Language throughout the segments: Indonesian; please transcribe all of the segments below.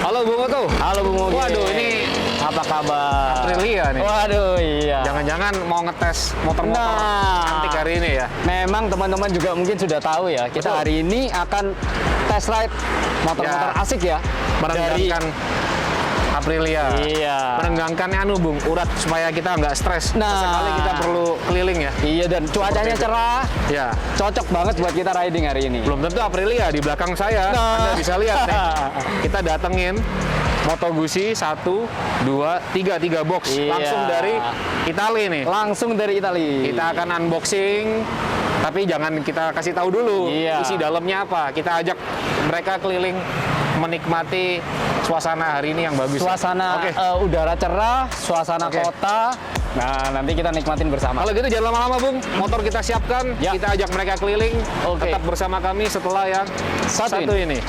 Halo Bung Oto. Halo Bung Ogi. Waduh, ini apa kabar? Aprilia nih. Waduh, iya. Jangan-jangan mau ngetes motor-motor antik hari ini ya? Memang teman-teman juga mungkin sudah tahu ya, kita Betul. hari ini akan test ride motor-motor Ya. asik ya. Merenggangkan Aprilia. Iya. Merenggangkan Bung, urat supaya kita nggak stres. Nah. Sesekali kita perlu keliling ya. Iya, dan cuacanya itu. cerah, Ya. cocok banget buat kita riding hari ini. Belum tentu Aprilia di belakang saya. Nah. Anda bisa lihat nih. Kita datengin Moto Guzzi 1, 2, 3 box. Iya. Langsung dari Itali nih. Langsung dari Italia. Kita akan unboxing, tapi jangan kita kasih tahu dulu Iya. isi dalamnya apa. Kita ajak mereka keliling menikmati suasana hari ini yang bagus. Suasana Oke. udara cerah, suasana Oke. kota. Nah, nanti kita nikmatin bersama. Kalau gitu jangan lama-lama Bung, motor kita siapkan, Ya. kita ajak mereka keliling, Oke. tetap bersama kami setelah yang satu ini.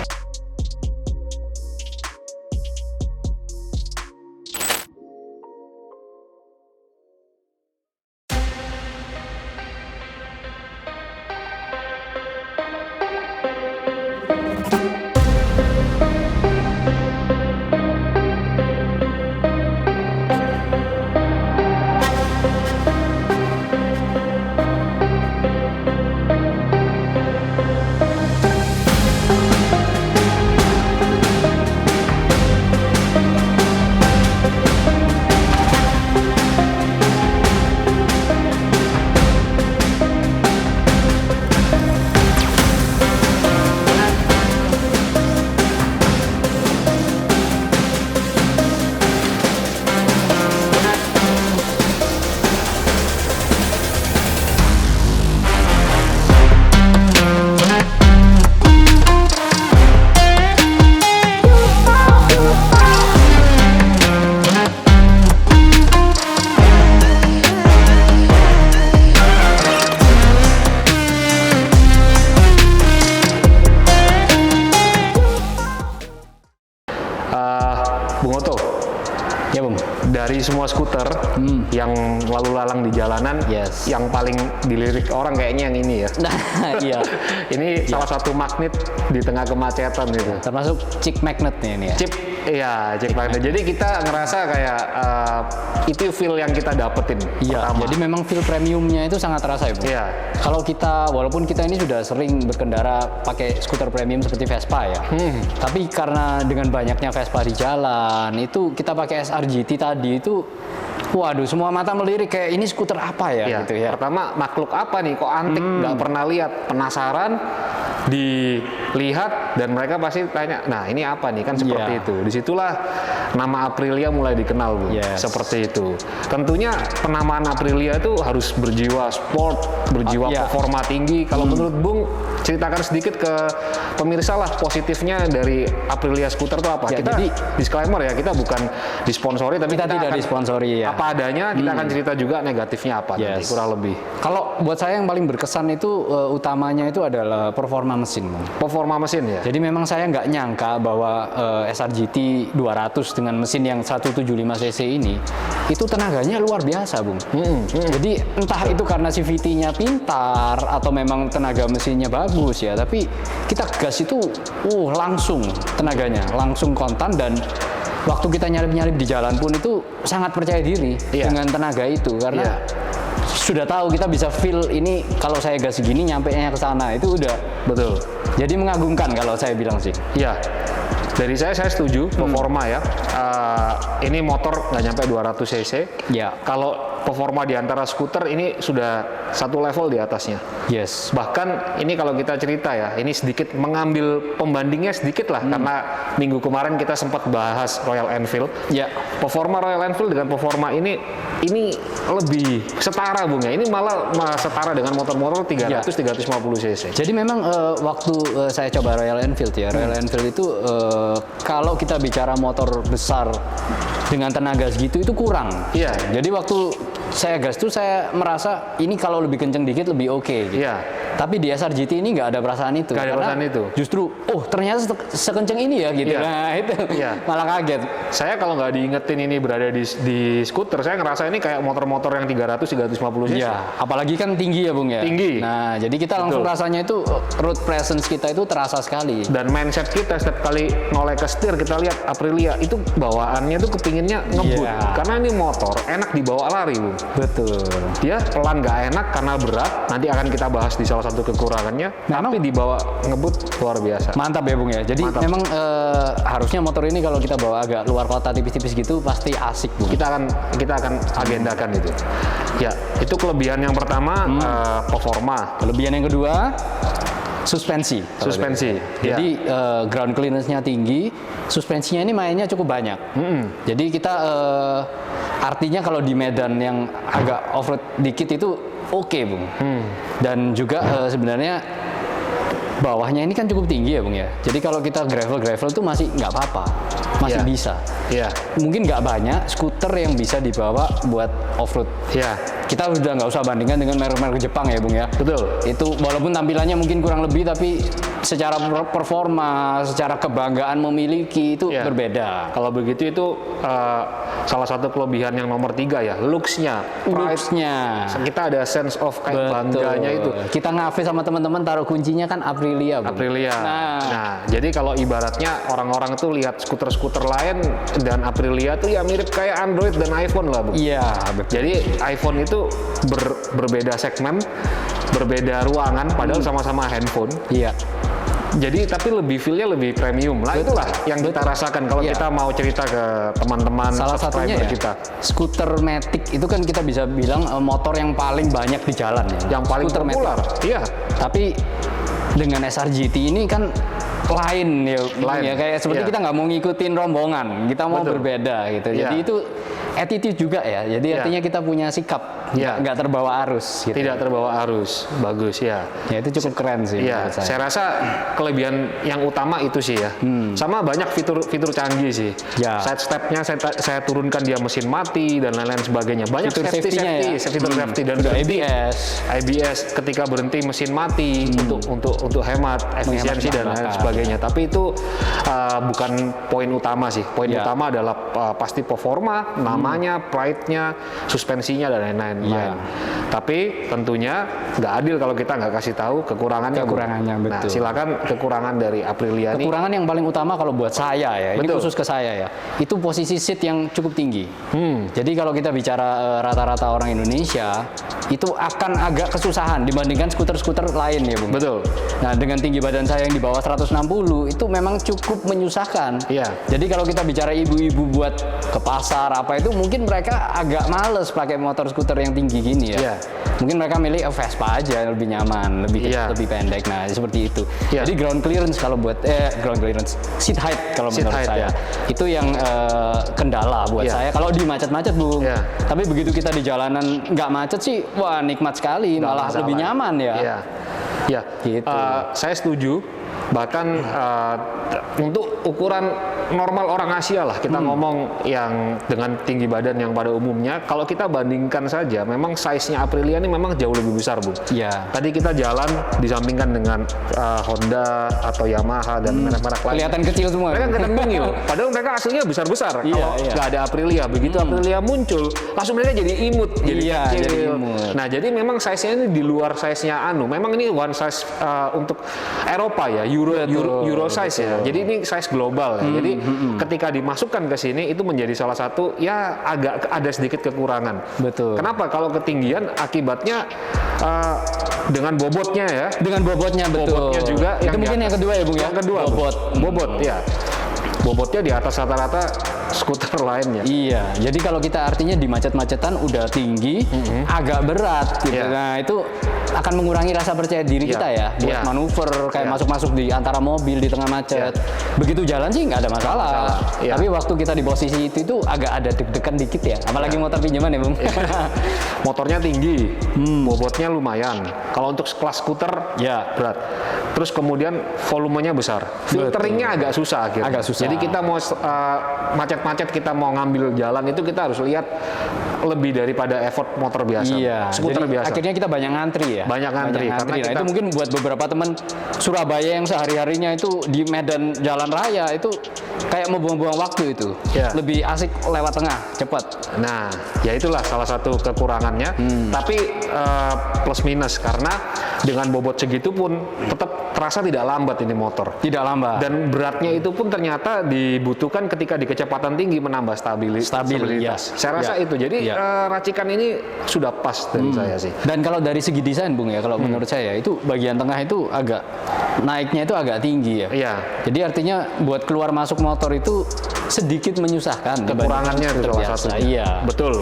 Bung Oto, Ya, Bung. dari semua skuter yang lalu lalang di jalanan, Yes. yang paling dilirik orang kayaknya yang ini ya. Nah, iya. Ini salah satu magnet di tengah kemacetan gitu. Termasuk chick magnet nih ini ya. Chip, iya, chip magnet. Jadi kita ngerasa kayak itu feel yang kita dapetin. Iya, pertama. jadi memang feel premiumnya itu sangat terasa ya, Bung. Iya. Kalau kita, walaupun kita ini sudah sering berkendara pakai skuter premium seperti Vespa ya, tapi karena dengan banyaknya Vespa di jalan, itu kita pakai SRGT tadi itu, waduh, semua mata melirik kayak ini skuter apa ya, Iya. gitu ya. Pertama, makhluk apa nih? Kok antik? Nggak pernah lihat. Penasaran, dilihat, dan mereka pasti tanya, nah ini apa nih? Kan seperti Iya. itu. Disitulah nama Aprilia mulai dikenal, Bu. Yes. Seperti itu. Tentunya penamaan Aprilia itu harus berjiwa sport, berjiwa Iya. performa tinggi. Kalau menurut Bung, ceritakan sedikit ke pemirsa lah positifnya dari Aprilia skuter itu apa? Ya, Kita jadi- disclaimer ya, kita bukan disponsori, tapi Kita tidak akan disponsori ya. apa adanya, kita akan cerita juga negatifnya apa nanti, Yes. kurang lebih. Kalau buat saya yang paling berkesan itu utamanya itu adalah performa mesin, Bung. Performa mesin ya? Jadi memang saya nggak nyangka bahwa SRGT 200 dengan mesin yang 175 cc ini itu tenaganya luar biasa, Bung. Jadi entah itu karena CVT-nya pintar atau memang tenaga mesinnya bagus ya, tapi kita gas itu langsung tenaganya, langsung kontan, dan waktu kita nyalip-nyalip di jalan pun itu sangat percaya diri Iya. dengan tenaga itu karena Iya. sudah tahu kita bisa feel ini kalau saya gas segini nyampe-nya ke sana itu udah. Betul. Jadi mengagumkan kalau saya bilang sih. Iya. Dari saya setuju performa ya. Ini motor nggak nyampe 200 cc. Ya. Kalau performa di antara skuter ini sudah satu level di atasnya. Yes. Bahkan ini kalau kita cerita ya, ini sedikit mengambil pembandingnya sedikit lah, karena minggu kemarin kita sempat bahas Royal Enfield. Ya. Performa Royal Enfield dengan performa ini lebih setara, Bung ya. Ini malah setara dengan motor-motor 300-350 cc. Jadi memang waktu saya coba Royal Enfield ya, Royal Enfield itu kalau kita bicara motor besar dengan tenaga segitu itu kurang. Iya. Jadi waktu saya gas tuh saya merasa ini kalau lebih kenceng dikit lebih oke. Gitu. Iya. Tapi di SRGT ini nggak ada perasaan itu. Nggak ada Karena perasaan itu. Justru, oh ternyata sekenceng ini ya gitu. Iya. Nah itu Iya. malah kaget. Saya kalau nggak diingetin ini berada di skuter, saya ngerasa ini kayak motor-motor yang 300-350 cc. Iya, apalagi kan tinggi ya Bung ya. Tinggi. Nah, jadi kita langsung rasanya itu road presence kita itu terasa sekali. Dan mindset kita setiap kali noleh ke setir, kita lihat Aprilia itu bawaannya tuh kepinginnya ngebut. Iya. Karena ini motor enak dibawa lari, Bung. Betul. Dia pelan nggak enak karena berat. Nanti akan kita bahas di salah satu kekurangannya. Memang- tapi dibawa ngebut luar biasa. Mantap ya Bung ya. Jadi Mantap. memang harusnya motor ini kalau kita bawa agak luar kota tipis-tipis gitu pasti asik Bung. Kita akan agendakan itu. Ya, itu kelebihan yang pertama, performa, Kelebihan yang kedua, suspensi. Kalau suspensi. gitu. Jadi ground clearance-nya tinggi, suspensinya ini mainnya cukup banyak. Jadi kita artinya kalau di medan yang agak off-road dikit itu oke Bung. Dan juga sebenarnya bawahnya ini kan cukup tinggi ya Bung ya. Jadi kalau kita gravel tuh masih nggak apa-apa, masih Iya. bisa. Iya. Mungkin nggak banyak skuter yang bisa dibawa buat off-road. Iya. Kita udah nggak usah bandingkan dengan merek-merek Jepang ya Bung ya. Betul. Itu walaupun tampilannya mungkin kurang lebih, tapi secara performa, secara kebanggaan memiliki itu Iya. berbeda. Kalau begitu itu salah satu kelebihan yang nomor 3 ya, looks-nya, pride. Looks-nya. Kita ada sense of kayak bangganya itu. Kita ngafe sama teman-teman taruh kuncinya kan Aprilia Bung. Aprilia. Nah, jadi kalau ibaratnya orang-orang tuh lihat skuter-skuter lain dan Aprilia tuh ya mirip kayak Android dan iPhone lah, Bu. Iya, betul. Jadi iPhone itu berbeda segmen, berbeda ruangan, padahal sama-sama handphone. Iya. Jadi tapi lebih feel-nya lebih premium lah. Itulah yang kita rasakan kalau Iya. kita mau cerita ke teman-teman Salah satunya subscriber ya, kita. skuter Matic itu kan kita bisa bilang motor yang paling banyak di jalan ya. Yang paling Skuter Matic. populer. Iya. Tapi dengan SRGT ini kan lain ya, Lain. ya kayak seperti Iya. kita nggak mau ngikutin rombongan, kita mau Betul. berbeda gitu. Iya. Jadi itu attitude juga ya. Jadi Iya. artinya kita punya sikap, Iya. nggak terbawa arus. Gitu. Tidak terbawa arus. Bagus ya. Ya itu cukup keren sih. Iya, menurut saya rasa kelebihan yang utama itu sih ya. Sama banyak fitur canggih sih. Ya. Side stepnya saya turunkan dia mesin mati dan lain-lain sebagainya. Banyak Fitur safety-nya ya. fitur safety dan Udah berhenti. ABS. Ketika berhenti mesin mati untuk hemat efisiensi dan lain bakar. sebagainya. Tapi itu bukan poin utama sih. Poin Ya. utama adalah pasti performa, namanya, pride-nya, suspensinya dan lain-lain. Ya. Tapi tentunya nggak adil kalau kita nggak kasih tahu kekurangannya. Kekurangannya, Nah, betul. silakan kekurangan dari Aprilia ini. Kekurangan yang paling utama kalau buat saya ya, ini Betul. khusus ke saya ya, itu posisi seat yang cukup tinggi. Jadi kalau kita bicara rata-rata orang Indonesia, itu akan agak kesusahan dibandingkan skuter-skuter lain ya Bung. Betul. Nah dengan tinggi badan saya yang di bawah 160, itu memang cukup menyusahkan. Iya. Jadi kalau kita bicara ibu-ibu buat ke pasar apa itu, mungkin mereka agak males pakai motor skuter yang tinggi gini ya. Iya. Mungkin mereka milih Vespa aja, lebih nyaman, lebih Iya. lebih pendek. Nah seperti itu. Iya. Jadi ground clearance kalau buat ground clearance, seat height kalau Seat menurut height, saya ya. itu yang kendala buat Iya. saya kalau di macet-macet Bung. Iya. Tapi begitu kita di jalanan nggak macet sih, wah nikmat sekali, Nggak malah masalah. lebih nyaman ya. Iya. Ya. Gitu. Saya setuju. Bahkan untuk ukuran normal orang Asia lah, kita ngomong yang dengan tinggi badan yang pada umumnya, kalau kita bandingkan saja, memang size-nya Aprilia ini memang jauh lebih besar, Bu. Iya. Tadi kita jalan disampingkan dengan Honda atau Yamaha dan merek-merek lain. Kelihatan kecil semua. Mereka kelihatan mungil, padahal mereka aslinya besar-besar. Iya, Kalau iya. nggak ada Aprilia, begitu Aprilia muncul, langsung mereka jadi imut, jadi Iya, kecil. jadi imut. Nah, jadi memang size-nya ini di luar size-nya Memang ini one size untuk Eropa ya, Euro size ya. Jadi ini size global ya. Jadi ketika dimasukkan ke sini itu menjadi salah satu ya agak ada sedikit kekurangan. Betul. Kenapa? Kalau ketinggian akibatnya dengan bobotnya ya. Dengan bobotnya betul. Bobotnya juga Itu yang mungkin di yang atas. kedua ya Bung ya. Yang kedua, bobot ya. Bobotnya di atas rata-rata skuter lainnya. Iya, jadi kalau kita artinya di macet-macetan udah tinggi, agak berat gitu. Iya. Nah itu akan mengurangi rasa percaya diri Iya. kita ya, buat Iya. manuver kayak Iya. masuk-masuk di antara mobil di tengah macet. Begitu jalan sih nggak ada masalah. Iya. Tapi waktu kita di posisi itu agak ada deg-degan dikit ya, apalagi motor pinjaman ya Bung. Motornya tinggi, bobotnya lumayan. Kalau untuk kelas skuter, Ya. berat. Terus kemudian volumenya besar. Filteringnya agak susah akhirnya. Agak susah. Jadi kita mau macet-macet, kita mau ngambil jalan itu kita harus lihat lebih daripada effort motor biasa. Iya, Skuter jadi biasa. akhirnya kita banyak ngantri ya. Banyak ngantri, karena Nah, kita- itu mungkin buat beberapa teman Surabaya yang sehari-harinya itu di medan jalan raya itu kayak mau buang-buang waktu itu. Iya. Lebih asik lewat tengah, cepat. Nah, ya itulah salah satu kekurangannya. Tapi plus minus karena dengan bobot segitu pun tetap terasa tidak lambat ini motor. Tidak lambat. Dan beratnya itu pun ternyata dibutuhkan ketika di kecepatan tinggi menambah stabilitas. ya. Saya rasa Ya. itu. Jadi Ya. racikan ini sudah pas dari saya sih. Dan kalau dari segi desain Bung ya, kalau menurut saya itu bagian tengah itu agak naiknya itu agak tinggi ya. Iya. Jadi artinya buat keluar masuk motor itu sedikit menyusahkan. Kekurangannya itu dibanding salah biasa. satunya. Iya. Betul.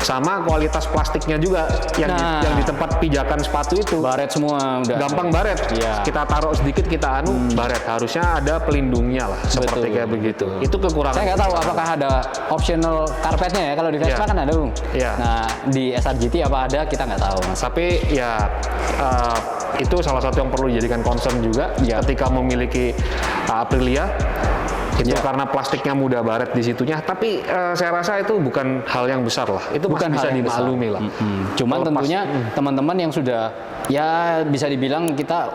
Sama kualitas plastiknya juga yang Nah. yang di tempat pijakan sepatu itu. Baret semua udah. Gampang baret. Iya. Kita taruh sedikit kita baret. Harusnya ada pelindungnya lah seperti Betul, kayak begitu. betul. Itu kekurangan. Saya nggak tahu apakah ada optional karpetnya ya. Kalau di Vespa Iya. kan ada Bung. Iya. Nah di SRGT apa ada kita nggak tahu Mas. Tapi ya itu salah satu yang perlu dijadikan concern juga Ya. ketika memiliki Aprilia. Itu Ya. karena plastiknya mudah baret di situnya. Tapi saya rasa itu bukan hal yang besar lah. Itu Bukan masih bisa hal yang besar. dimaklumi lah. Cuman Kalau tentunya teman-teman yang sudah ya bisa dibilang kita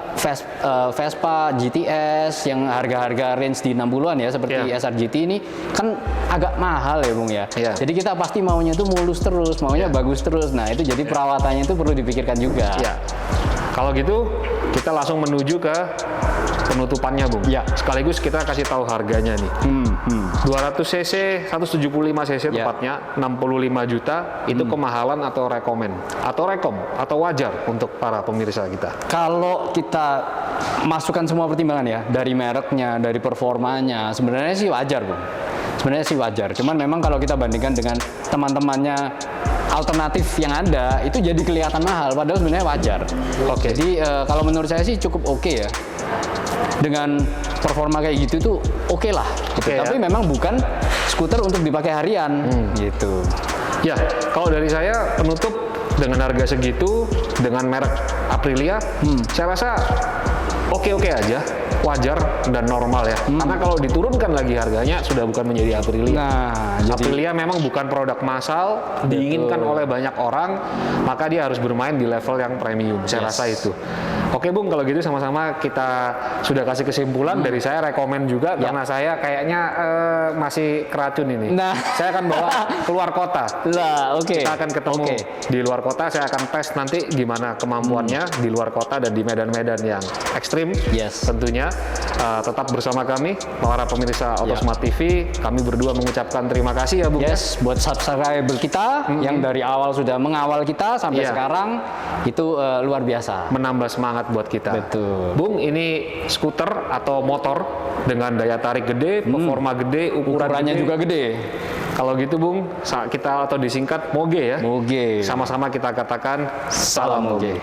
Vespa GTS yang harga-harga range di 60-an ya seperti Iya. SRGT ini kan agak mahal ya Bung ya. Iya. Jadi kita pasti maunya tuh mulus terus, maunya bagus terus. Nah itu jadi perawatannya itu perlu dipikirkan juga. Ya. Kalau gitu kita langsung menuju ke penutupannya, Bung. Ya. Sekaligus kita kasih tahu harganya nih. 200 cc, 175 cc Ya. tepatnya, 65 juta, itu kemahalan atau rekomen? Atau rekom? Atau wajar untuk para pemirsa kita? Kalau kita masukkan semua pertimbangan ya, dari mereknya, dari performanya, sebenarnya sih wajar, Bung. Sebenarnya sih wajar. Cuman memang kalau kita bandingkan dengan teman-temannya alternatif yang ada, itu jadi kelihatan mahal, padahal sebenarnya wajar. Oke. Jadi kalau menurut saya sih cukup oke ya. Dengan performa kayak gitu tuh oke lah. Gitu. Oke, ya. Tapi memang bukan skuter untuk dipakai harian, gitu. Ya, kalau dari saya penutup dengan harga segitu, dengan merek Aprilia, saya rasa oke-oke aja, wajar dan normal ya. Karena kalau diturunkan lagi harganya sudah bukan menjadi Aprilia. Nah, jadi Aprilia memang bukan produk massal, diinginkan oleh banyak orang, maka dia harus bermain di level yang premium. Saya rasa itu. Oke Bung, kalau gitu sama-sama kita sudah kasih kesimpulan. Dari saya rekomen juga karena saya kayaknya masih keracun ini. Nah. Saya akan bawa keluar kota. lah, oke. Kita akan ketemu Oke. di luar kota. Saya akan tes nanti gimana kemampuannya di luar kota dan di medan-medan yang ekstrim. Yes. Tentunya tetap bersama kami, para pemirsa Autosmart TV. Kami berdua mengucapkan terima kasih ya Bung. Yes, buat subscriber kita yang dari awal sudah mengawal kita sampai Iya. sekarang itu luar biasa. Menambah semangat buat kita. Betul. Bung, ini skuter atau motor dengan daya tarik gede, performa gede, Ukurannya juga gede. Kalau gitu Bung, kita atau disingkat Moge ya. Moge. Sama-sama kita katakan Salam Moge.